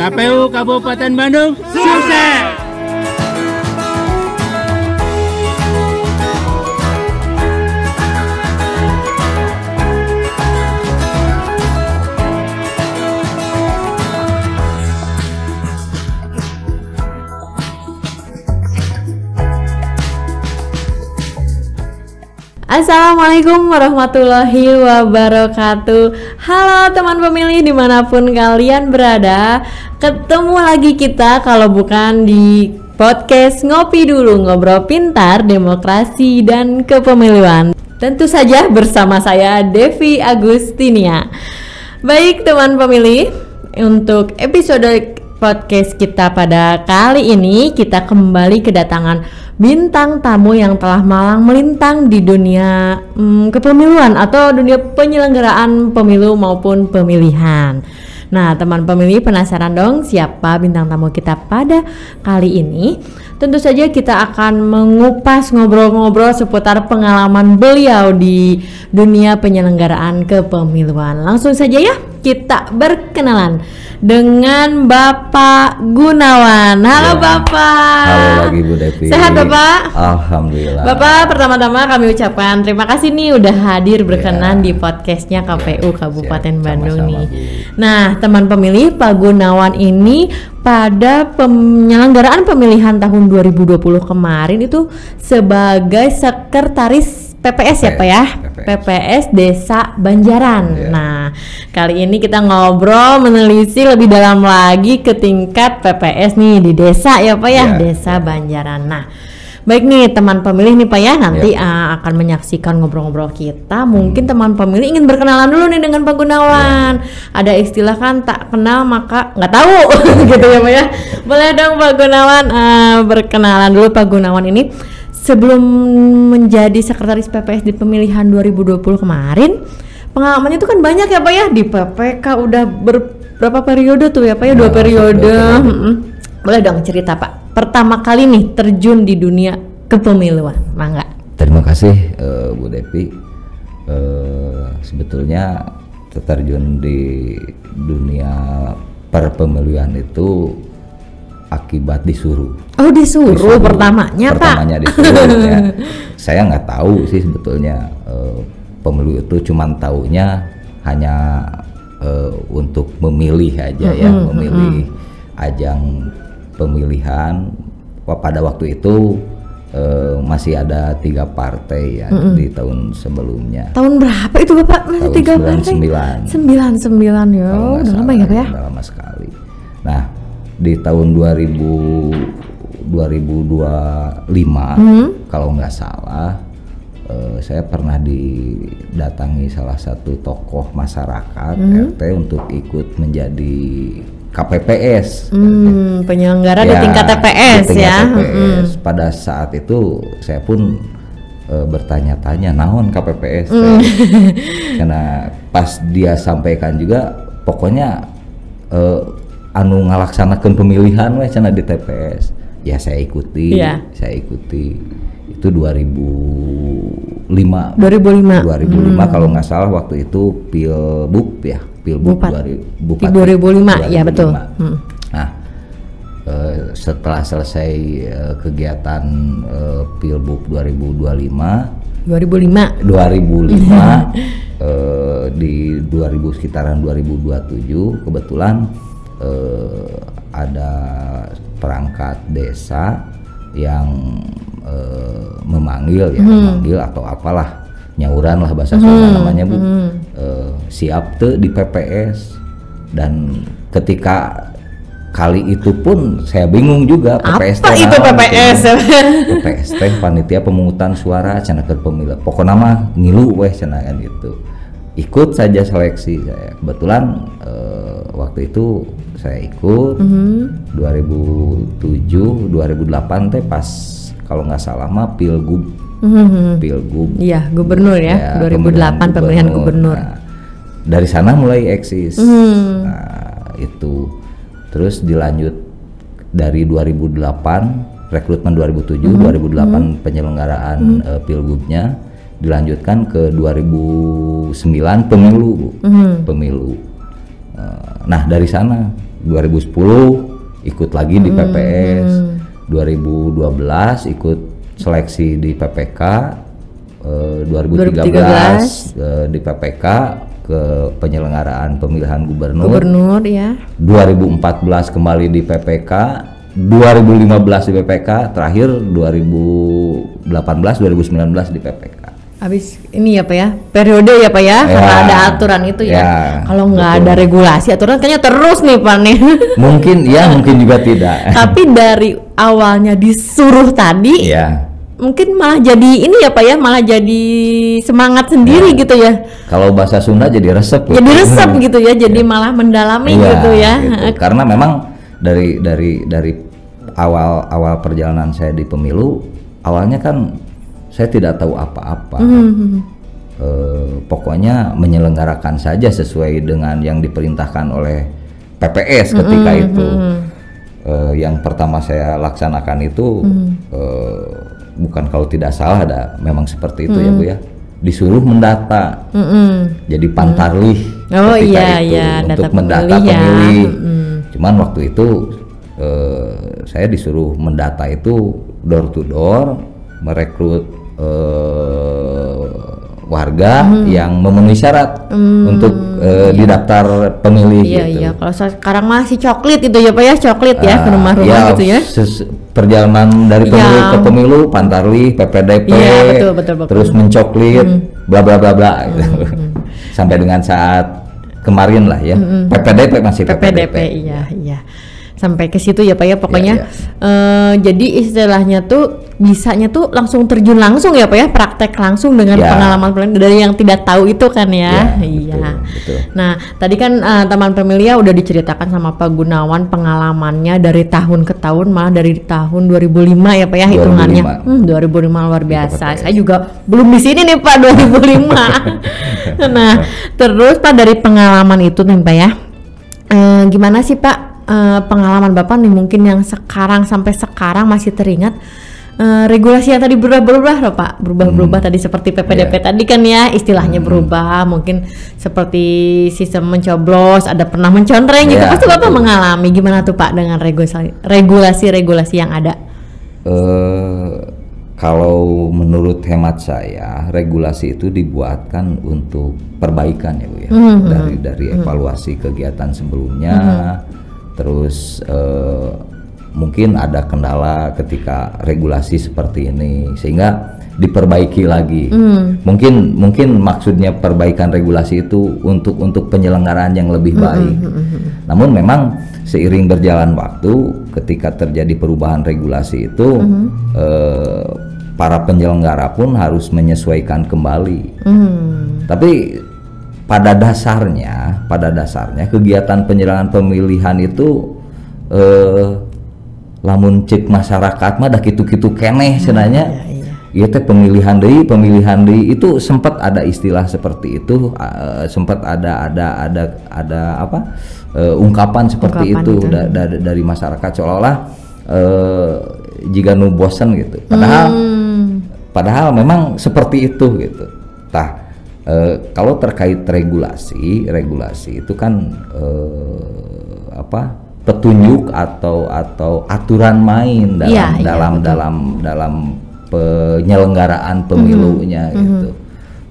KPU Kabupaten Bandung sukses! Assalamualaikum warahmatullahi wabarakatuh. Halo teman pemilih dimanapun kalian berada. Ketemu lagi kita kalau bukan di podcast Ngopi Dulu, Ngobrol Pintar, Demokrasi dan Kepemiluan. Tentu saja bersama saya Devi Agustinia. Baik teman pemilih, untuk episode podcast kita pada kali ini kita kembali kedatangan bintang tamu yang telah malang melintang di dunia kepemiluan atau dunia penyelenggaraan pemilu maupun pemilihan. Nah, teman pemilih penasaran dong siapa bintang tamu kita pada kali ini? Tentu saja kita akan mengupas ngobrol-ngobrol seputar pengalaman beliau di dunia penyelenggaraan kepemiluan. Langsung saja ya kita berkenalan dengan Bapak Gunawan. Halo ya. Bapak. Halo lagi Bu Devi. Sehat Bapak? Alhamdulillah. Bapak, pertama-tama kami ucapkan terima kasih nih udah hadir berkenan di podcastnya KPU Kabupaten Bandung nih. Bu. Nah, teman pemilih, Pak Gunawan ini pada penyelenggaraan pemilihan tahun 2020 kemarin itu sebagai sekretaris PPS ya Pak ya, PPS Desa Banjaran. Nah, kali ini kita ngobrol menelisik lebih dalam lagi ke tingkat PPS nih di desa ya Pak ya, Desa Banjaran. Nah, baik nih teman pemilih nih Pak ya, nanti akan menyaksikan ngobrol-ngobrol kita. Mungkin teman pemilih ingin berkenalan dulu nih dengan Pak Gunawan. Ada istilah kan tak kenal maka nggak tahu gitu ya Pak ya. Boleh dong Pak Gunawan berkenalan dulu. Pak Gunawan ini sebelum menjadi sekretaris PPS di pemilihan 2020 kemarin, pengalamannya itu kan banyak ya Pak ya, di PPK udah berapa periode tuh ya Pak ya, 2 periode. Boleh dong cerita Pak, pertama kali nih terjun di dunia kepemiluan, mangga. Terima kasih Bu Devi. Sebetulnya terjun di dunia perpemiluan itu akibat disuruh. Oh disuruh pertamanya Pak? Pertamanya disuruh ya. Saya nggak tahu sih sebetulnya pemilu itu cuman taunya hanya untuk memilih aja ya, memilih ajang pemilihan. Pada waktu itu masih ada 3 partai ya di tahun sebelumnya. Tahun berapa itu Bapak? Masih 3 partai? 99 ya, udah lama ya Pak ya? Udah lama sekali. Nah, di tahun 2025 kalau nggak salah saya pernah didatangi salah satu tokoh masyarakat RT untuk ikut menjadi KPPS penyelenggara di tingkat TPS ya. TPS. Pada saat itu saya pun bertanya-tanya naon KPPS karena pas dia sampaikan juga pokoknya anu ngalaksanakeun pemilihan weh cenah di TPS. Ya saya ikuti itu 2005 kalau nggak salah waktu itu Pilbub ya, Pilbub 2005 ya betul. Nah, setelah selesai kegiatan Pilbub 2005 di 2000 sekitaran 2027 kebetulan ada perangkat desa yang memanggil atau apalah nyauran lah bahasa Sunda namanya Bu, siap tuh di PPS. Dan ketika kali itu pun saya bingung juga PPS apa itu PPS? PPS teh panitia pemungutan suara cenah keur pemilu, pokoknya mah ngilu weh cenah kan gitu. Ikut saja seleksi saya. Kebetulan waktu itu saya ikut 2007 2008 teh pas kalau nggak salah mah Pilgub. Iya, gubernur ya 2008 pemilihan gubernur. Nah, dari sana mulai eksis. Nah, itu terus dilanjut dari 2008 rekrutmen 2007 2008 penyelenggaraan Pilgubnya dilanjutkan ke 2009 pemilu. Nah, dari sana 2010 ikut lagi di PPS, 2012 ikut seleksi di PPK, 2013 di PPK ke penyelenggaraan pemilihan gubernur ya. 2014 kembali di PPK, 2015 di PPK, terakhir 2018 2019 di PPK. Habis ini ya Pak ya, periode ya Pak ya, karena ada aturan itu ya. Kalau nggak ada regulasi aturan kayaknya terus nih Pak nih. Mungkin ya, mungkin juga tidak. Tapi dari awalnya disuruh tadi, mungkin malah jadi ini ya Pak ya, malah jadi semangat sendiri gitu ya. Kalau bahasa Sunda jadi resep. Jadi resep gitu ya, jadi malah mendalami gitu ya. Gitu. Karena memang dari awal perjalanan saya di pemilu, awalnya kan saya tidak tahu apa-apa. Pokoknya menyelenggarakan saja sesuai dengan yang diperintahkan oleh PPS ketika itu. Yang pertama saya laksanakan itu bukan kalau tidak salah ada memang seperti itu ya Bu ya. Disuruh mendata. Jadi pantarlih ketika itu untuk mendata pemilih. Cuman waktu itu saya disuruh mendata itu door to door, merekrut warga yang memenuhi syarat untuk didaftar pemilih. Iya, kalau sekarang masih coklit itu ya Pak ya, coklit ya ke rumah-rumah gitu ya. Perjalanan dari pemilu ke pemilu, pantarlih, PPDP, betul. terus mencoklit, bla bla bla bla, sampai dengan saat kemarin lah ya, PPDP masih PPDP. Iya. Sampai ke situ ya Pak ya pokoknya. Jadi istilahnya tuh bisanya tuh langsung terjun langsung ya Pak ya, praktek langsung dengan pengalaman dari yang tidak tahu itu kan ya. Betul. Nah tadi kan teman pemilih udah diceritakan sama Pak Gunawan pengalamannya dari tahun ke tahun, malah dari tahun 2005 ya Pak ya hitungannya. 2005 luar biasa. Saya juga belum di sini nih Pak 2005. Nah terus Pak dari pengalaman itu nih Pak ya, gimana sih Pak pengalaman Bapak nih mungkin yang sekarang sampai sekarang masih teringat, regulasi yang tadi berubah loh Pak, berubah tadi seperti PPDP tadi kan ya istilahnya berubah, mungkin seperti sistem mencoblos, ada pernah mencontreng gitu, pasti Bapak mengalami. Gimana tuh Pak dengan regulasi yang ada? Kalau menurut hemat saya regulasi itu dibuatkan untuk perbaikan ya Bu ya, dari evaluasi kegiatan sebelumnya. Terus mungkin ada kendala ketika regulasi seperti ini sehingga diperbaiki lagi. Mungkin maksudnya perbaikan regulasi itu untuk penyelenggaraan yang lebih baik. Namun memang seiring berjalan waktu ketika terjadi perubahan regulasi itu para penyelenggara pun harus menyesuaikan kembali. Tapi pada dasarnya kegiatan penyelenggaraan pemilihan itu lamun cek masyarakat mah dah kitu-kitu keneh sebenarnya. Iya teh pemilihan deui itu sempat ada istilah seperti itu, sempat ada ungkapan seperti itu dari masyarakat seolah-olah jika nu bosen gitu. Padahal memang seperti itu gitu. Kalau terkait regulasi itu kan petunjuk atau aturan main dalam penyelenggaraan pemilunya gitu.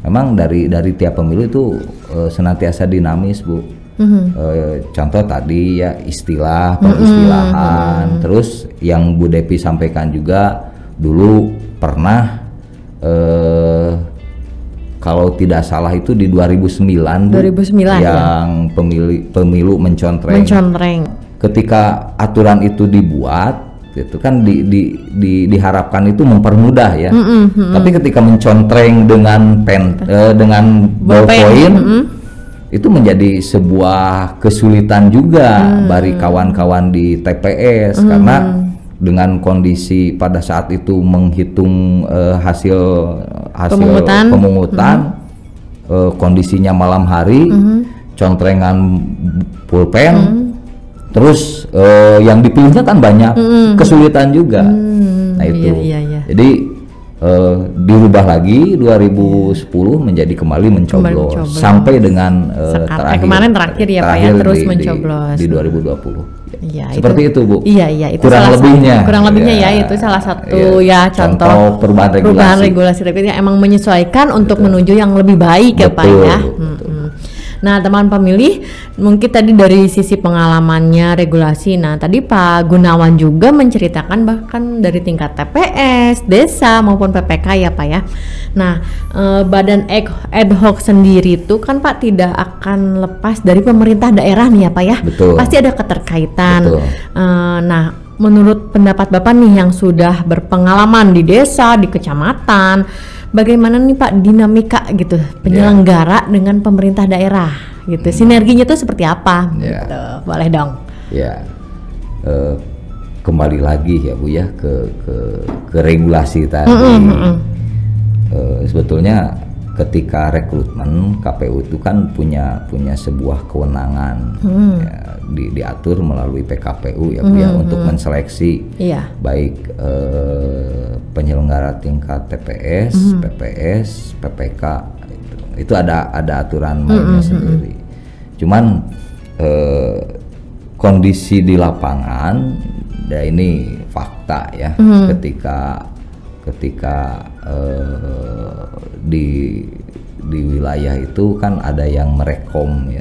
Memang dari tiap pemilu itu senantiasa dinamis Bu. Contoh tadi ya peristilahan, terus yang Bu Depi sampaikan juga dulu pernah kalau tidak salah itu di 2009 yang pemilu mencontreng. Ketika aturan itu dibuat itu kan diharapkan itu mempermudah ya. Tapi ketika mencontreng dengan ballpoint itu menjadi sebuah kesulitan juga bagi kawan-kawan di TPS karena dengan kondisi pada saat itu menghitung hasil pemungutan, kondisinya malam hari, contrengan pulpen, terus yang dipilihnya kan banyak, kesulitan juga. Nah itu, jadi dirubah lagi 2010 menjadi kembali mencoblos sampai dengan kemarin terakhir ya Pak ya, terus mencoblos di 2020. Ya, seperti itu Bu. Iya itu kurang lebihnya ya itu salah satu contoh perubahan regulasi yang emang menyesuaikan untuk menuju yang lebih baik ya Pak ya. Nah teman pemilih, mungkin tadi dari sisi pengalamannya regulasi. Nah tadi Pak Gunawan juga menceritakan bahkan dari tingkat TPS, desa maupun PPK ya Pak ya. Nah badan ad hoc sendiri itu kan Pak tidak akan lepas dari pemerintah daerah nih ya Pak ya. Betul. Pasti ada keterkaitan. Nah menurut pendapat Bapak nih yang sudah berpengalaman di desa, di kecamatan, bagaimana nih Pak dinamika gitu penyelenggara dengan pemerintah daerah gitu, sinerginya tuh seperti apa gitu, boleh dong. Kembali lagi ya Bu ya ke regulasi tadi. Sebetulnya ketika rekrutmen KPU itu kan punya sebuah kewenangan diatur melalui PKPU ya Bu ya untuk menseleksi baik penyelenggara tingkat TPS, PPS, PPK itu ada aturan mainnya sendiri. Cuman kondisi di lapangan ya ini fakta ya ketika di wilayah itu kan ada yang merekom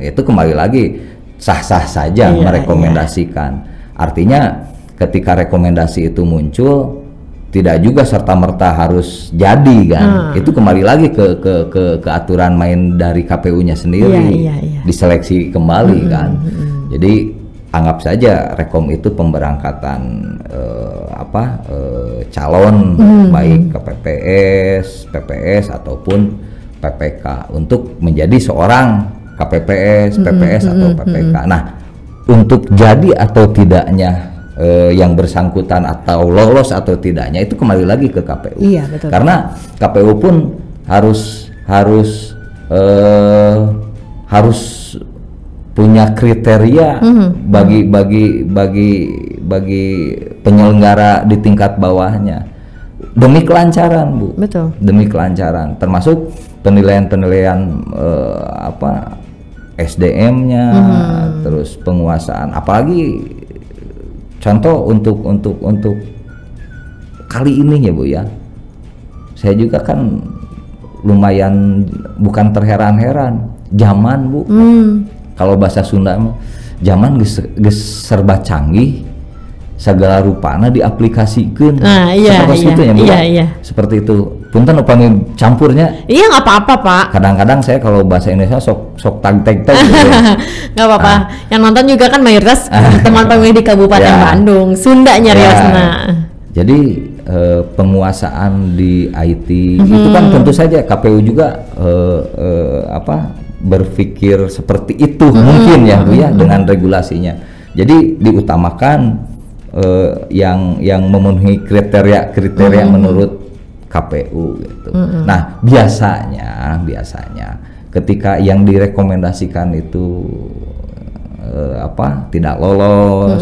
itu kembali lagi sah-sah saja merekomendasikan. Artinya ketika rekomendasi itu muncul tidak juga serta-merta harus jadi kan. Itu kembali lagi ke aturan main dari KPU-nya sendiri. Diseleksi kembali kan. Jadi anggap saja rekom itu pemberangkatan calon baik ke PPS ataupun PPK untuk menjadi seorang KPPS, PPS atau PPK. Nah, untuk jadi atau tidaknya yang bersangkutan atau lolos atau tidaknya itu kembali lagi ke KPU. Iya, betul. Karena KPU pun harus punya kriteria bagi penyelenggara di tingkat bawahnya demi kelancaran Bu. Betul. Demi kelancaran, termasuk penilaian SDM-nya, terus penguasaan, apalagi contoh untuk kali ini ya Bu ya. Saya juga kan lumayan bukan terheran-heran zaman Bu. Kalau bahasa Sunda zaman geus serba canggih, segala rupana diaplikasikeun. Seperti itu ya Bu. Seperti itu. Punten upami campurnya. Iya nggak apa-apa Pak. Kadang-kadang saya kalau bahasa Indonesia sok tag-tag gitu. Nggak apa-apa. Yang nonton juga kan mayoritas teman pemilih di Kabupaten Bandung, Sunda nyariosna. Jadi penguasaan di IT itu kan tentu saja KPU juga berpikir seperti itu mungkin ya Bu ya dengan regulasinya. Jadi diutamakan yang memenuhi kriteria menurut KPU gitu. Nah, biasanya ketika yang direkomendasikan itu tidak lolos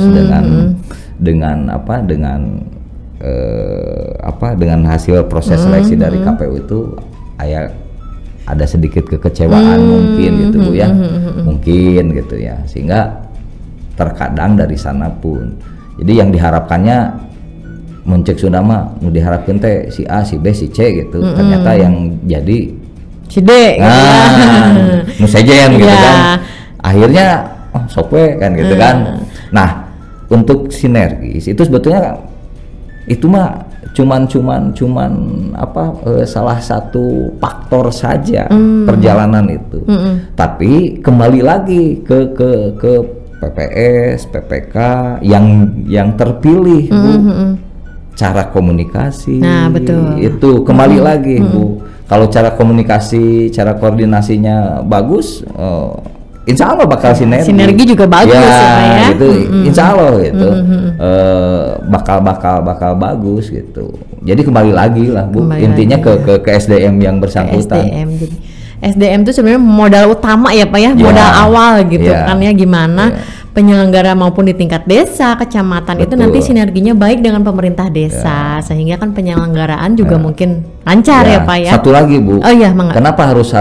dengan hasil proses seleksi dari KPU itu ada sedikit kekecewaan mungkin gitu Bu ya. Mungkin gitu ya. Sehingga terkadang dari sana pun. Jadi yang diharapkannya mencek sudah mah diharapkan teh si A, si B, si C gitu. Ternyata yang jadi si D nu sejen gitu kan. Akhirnya sokwe kan gitu kan. Nah, untuk sinergis itu sebetulnya itu mah cuman salah satu faktor saja perjalanan itu. Tapi kembali lagi ke PPS, PPK yang terpilih Bu. Cara komunikasi. Nah, betul. Itu kembali lagi Bu. Kalau cara komunikasi, cara koordinasinya bagus, insya Allah bakal sinergi juga bagus ya gitu. Insya Allah gitu. Bakal bagus gitu. Jadi kembali lagi lah Bu. Intinya ke SDM yang bersangkutan. SDM itu sebenarnya modal utama ya Pak ya, modal awal gitu kan ya, gimana penyelenggara maupun di tingkat desa, kecamatan itu nanti sinerginya baik dengan pemerintah desa, sehingga kan penyelenggaraan juga mungkin lancar ya Pak ya. Satu lagi Bu, oh iya, kenapa harus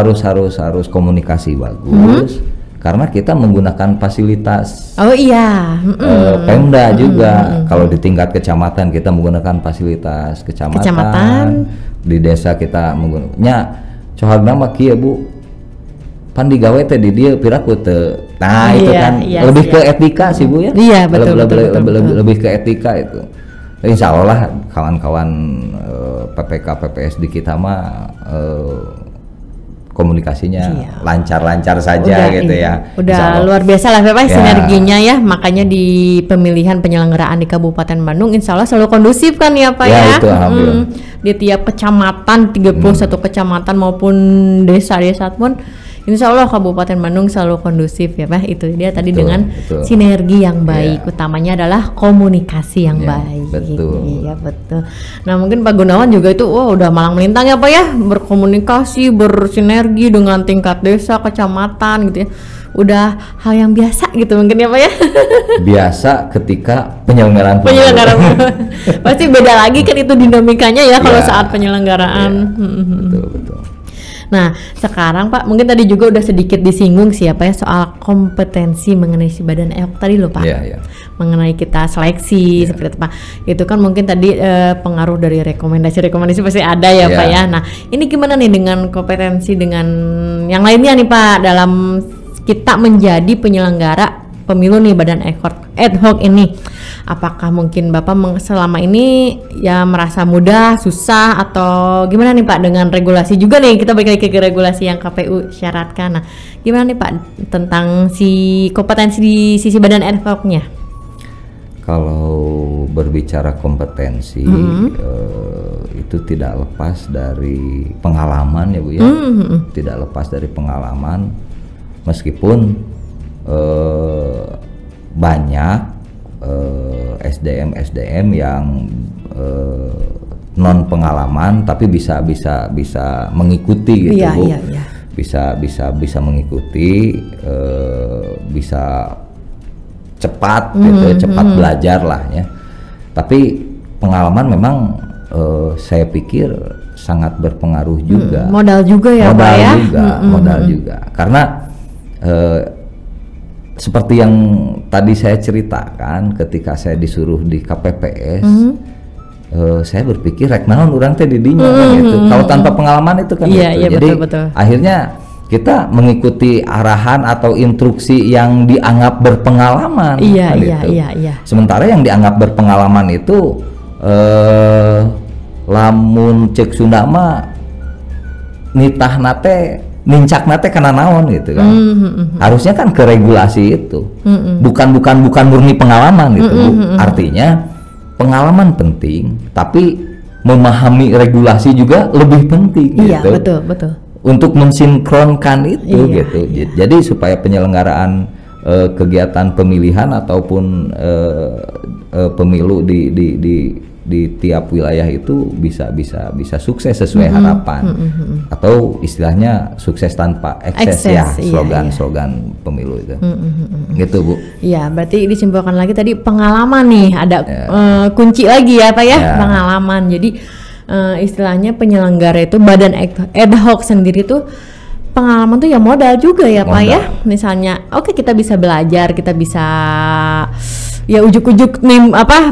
komunikasi bagus? Karena kita menggunakan fasilitas Pemda juga. Kalau di tingkat kecamatan kita menggunakan fasilitas kecamatan. Di desa kita menggunakannya cohalna mah kieu Bu. Pan digawe teh di dieu piraku teu. Nah, itu kan lebih ke etika sih Bu ya. Iya, betul. Lebih ke etika itu. Insya Allah kawan-kawan PPK PPS di kita mah komunikasinya lancar-lancar saja gitu ya. Udah luar biasa lah Pak sinerginya ya. Makanya di pemilihan penyelenggaraan di Kabupaten Bandung insya Allah selalu kondusif kan ya Pak ya. Itu, di tiap kecamatan 31 kecamatan maupun desa-desa pun insya Allah Kabupaten Bandung selalu kondusif ya Pak. Itu dia tadi dengan sinergi yang baik. Utamanya adalah komunikasi yang baik. Iya betul. Nah mungkin Pak Gunawan juga itu udah malang melintang ya Pak ya, berkomunikasi, bersinergi dengan tingkat desa, kecamatan gitu ya. Udah hal yang biasa gitu mungkin ya Pak ya. Biasa ketika penyelenggaraan. Pasti beda lagi kan itu dinamikanya ya kalau saat penyelenggaraan. Betul. Nah sekarang Pak mungkin tadi juga udah sedikit disinggung siapa ya soal kompetensi mengenai si badan ad hoc tadi loh Pak. Mengenai kita seleksi seperti apa. Itu kan mungkin tadi pengaruh dari rekomendasi pasti ada ya Pak ya. Nah ini gimana nih dengan kompetensi dengan yang lainnya nih Pak dalam kita menjadi penyelenggara pemilu nih badan ad hoc ini. Apakah mungkin Bapak selama ini ya merasa mudah, susah atau gimana nih Pak dengan regulasi juga nih, kita balik lagi ke regulasi yang KPU syaratkan. Nah gimana nih Pak tentang si kompetensi di sisi badan ad hoc-nya? Kalau berbicara kompetensi itu tidak lepas dari pengalaman ya Bu ya. Tidak lepas dari pengalaman meskipun banyak SDM yang non pengalaman tapi bisa mengikuti gitu Bu. Bisa mengikuti, bisa cepat gitu, cepat belajar lah ya. Tapi pengalaman memang saya pikir sangat berpengaruh juga. Modal juga ya Pak ya. Modal juga. Karena seperti yang tadi saya ceritakan ketika saya disuruh di KPPS, saya berpikir rek naon urang teh di dinya kan gitu. Kalau tanpa pengalaman itu kan gitu. Jadi betul. Akhirnya kita mengikuti arahan atau instruksi yang dianggap berpengalaman. Sementara yang dianggap berpengalaman itu lamun cek Sunda mah nitah nate nincak nate karena naon gitu kan. Harusnya kan ke regulasi itu. Bukan murni pengalaman gitu. Artinya pengalaman penting, tapi memahami regulasi juga lebih penting gitu. Betul. Untuk mensinkronkan itu gitu. Jadi supaya penyelenggaraan kegiatan pemilihan ataupun pemilu di tiap wilayah itu bisa sukses sesuai harapan atau istilahnya sukses tanpa ekses slogan pemilu itu gitu Bu. Iya berarti disimpulkan lagi tadi pengalaman nih ada kunci lagi ya Pak ya pengalaman. Jadi istilahnya penyelenggara itu badan ad hoc sendiri tuh pengalaman tuh ya modal juga ya Pak ya. Misalnya kita bisa belajar, kita bisa ya ujuk-ujuk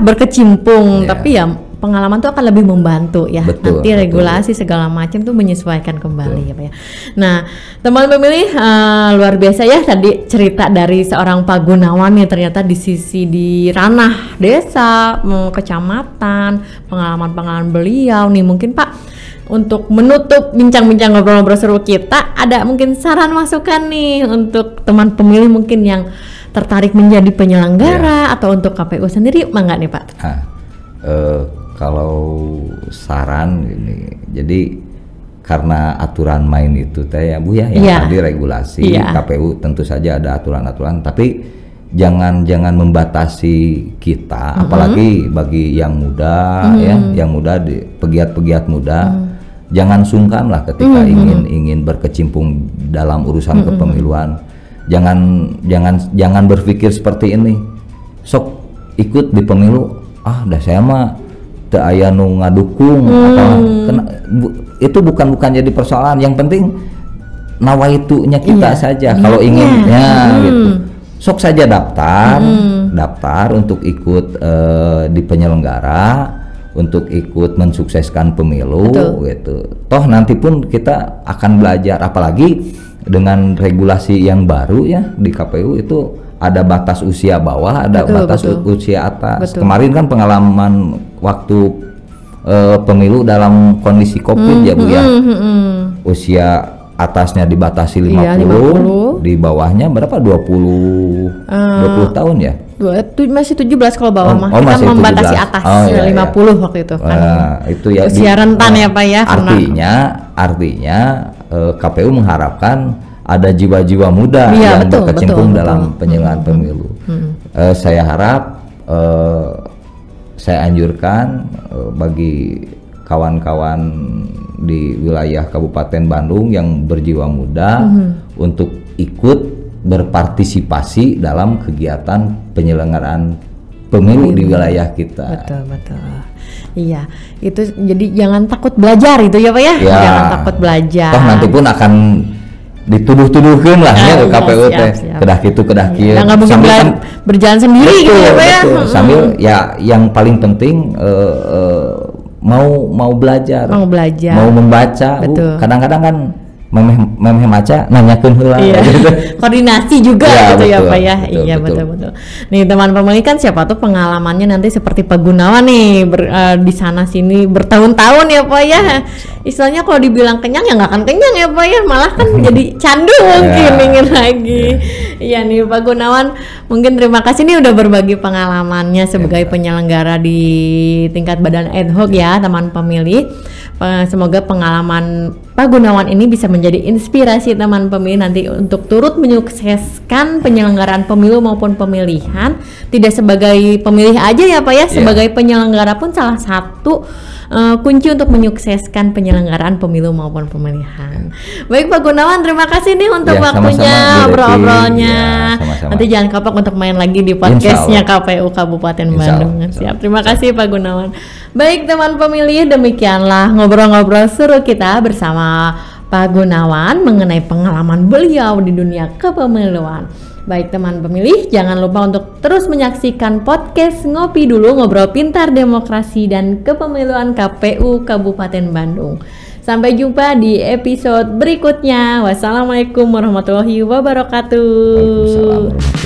berkecimpung, tapi ya pengalaman tuh akan lebih membantu ya. Nanti regulasi segala macam tuh menyesuaikan kembali ya Pak ya. Nah teman pemilih luar biasa ya tadi cerita dari seorang Pak Gunawan nih, ternyata di sisi di ranah desa, kecamatan, pengalaman beliau nih. Mungkin Pak untuk menutup bincang-bincang ngobrol-ngobrol seru kita, ada mungkin saran masukan nih untuk teman pemilih mungkin yang tertarik menjadi penyelenggara atau untuk KPU sendiri, mangga nih Pak? Kalau saran ini, jadi karena aturan main itu teh ya Bu ya, yang tadi regulasi KPU tentu saja ada aturan-aturan, tapi jangan membatasi kita, apalagi bagi yang muda yang muda, pegiat-pegiat muda, jangan sungkan lah ketika ingin berkecimpung dalam urusan kepemiluan. jangan berpikir seperti ini. Sok ikut di pemilu, dah saya mah teu aya nu ngadukung itu bukan jadi persoalan. Yang penting nawaitunya kita saja. Kalau inginnya gitu, sok saja daftar untuk ikut di penyelenggara, untuk ikut mensukseskan pemilu. Gitu. Toh nanti pun kita akan belajar, apalagi dengan regulasi yang baru ya di KPU itu ada batas usia bawah, ada batas usia atas. Kemarin kan pengalaman waktu pemilu dalam kondisi COVID ya Bu ya. Usia atasnya dibatasi 50, di bawahnya berapa? 20 tahun ya? Masih 17 kalau bawah mah. Kita masih membatasi 17. Atas 50 waktu itu kan. Itu ya usia rentan ya Pak ya. Artinya KPU mengharapkan ada jiwa-jiwa muda yang berkecimpung dalam penyelenggaraan pemilu. Saya harap, saya anjurkan bagi kawan-kawan di wilayah Kabupaten Bandung yang berjiwa muda untuk ikut berpartisipasi dalam kegiatan penyelenggaraan pemilu di wilayah kita. Betul. Iya, itu jadi jangan takut belajar itu ya Pak ya. Jangan takut belajar. Toh nanti pun akan dituduh-tuduhkan lah ya KPU teh kedah kitu kedah kieu. Nggak mungkin berjalan sendiri gitu ya Pak ya. Sambil ya yang paling penting mau belajar, mau membaca. Kadang-kadang kan memeh maca nanyakeun heula. Koordinasi juga gitu ya Pak ya. Betul. Nih teman pemilih kan siapa tuh pengalamannya nanti seperti Pak Gunawan nih di sana sini bertahun-tahun ya Pak ya. Istilahnya kalau dibilang kenyang ya nggak akan kenyang ya Pak ya, malah kan jadi candu mungkin ingin lagi. Iya nih Pak Gunawan, mungkin terima kasih nih udah berbagi pengalamannya sebagai penyelenggara di tingkat badan ad hoc ya teman pemilih. Semoga pengalaman Pak Gunawan ini bisa menjadi inspirasi teman pemilih nanti untuk turut menyukseskan penyelenggaraan pemilu maupun pemilihan. Tidak sebagai pemilih aja ya Pak ya, sebagai penyelenggara pun salah satu kunci untuk menyukseskan penyelenggaraan pemilu maupun pemilihan. Baik Pak Gunawan, terima kasih nih untuk waktunya, obrol-obrolnya. Nanti jangan kapok untuk main lagi di podcastnya KPU Kabupaten Bandung. Siap, terima kasih Pak Gunawan. Baik teman pemilih, demikianlah ngobrol-ngobrol seru kita bersama Pak Gunawan mengenai pengalaman beliau di dunia kepemiluan. Baik teman pemilih, jangan lupa untuk terus menyaksikan podcast Ngopi Dulu, Ngobrol Pintar Demokrasi dan Kepemiluan KPU Kabupaten Bandung. Sampai jumpa di episode berikutnya. Wassalamualaikum warahmatullahi wabarakatuh.